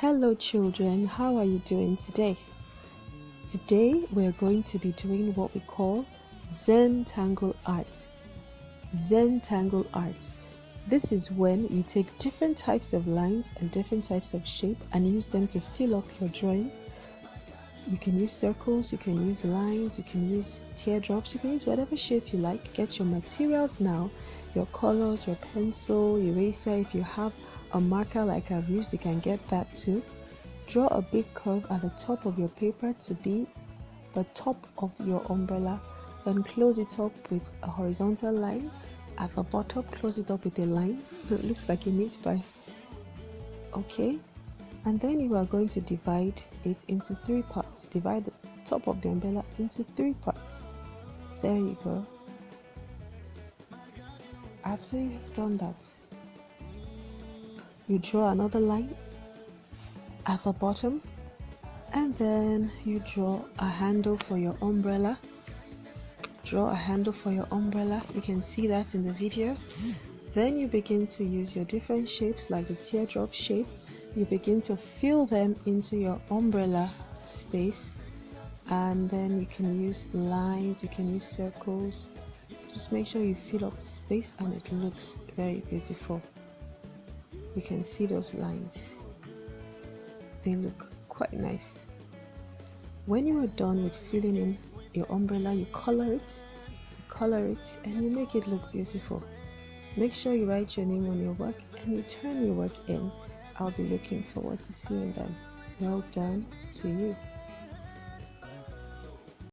Hello children, how are you doing today? Today we're going to be doing what we call Zentangle Art. Zentangle Art. This is when you take different types of lines and different types of shape and use them to fill up your drawing. You can use circles, you can use lines, you can use teardrops, you can use whatever shape you like. Get your materials now, your colors, your pencil, eraser. If you have a marker like I've used, you can get that too. Draw a big curve at the top of your paper to be the top of your umbrella. Then close it up with a horizontal line. At the bottom, close it up with a line so it looks like a meat pie. Okay, and then you are going to divide it into 3 parts. Divide the top of the umbrella into 3 parts. There you go. After you've done that, you draw another line at the bottom, and then you draw a handle for your umbrella. Draw a handle for your umbrella. You can see that in the video. Then you begin to use your different shapes like the teardrop shape. You begin to fill them into your umbrella space, and then you can use lines, you can use circles. Just make sure you fill up the space and it looks very beautiful. You can see those lines. They look quite nice. When you are done with filling in your umbrella, you color it, and you make it look beautiful. Make sure you write your name on your work and you turn your work in. I'll be looking forward to seeing them. Well done to you.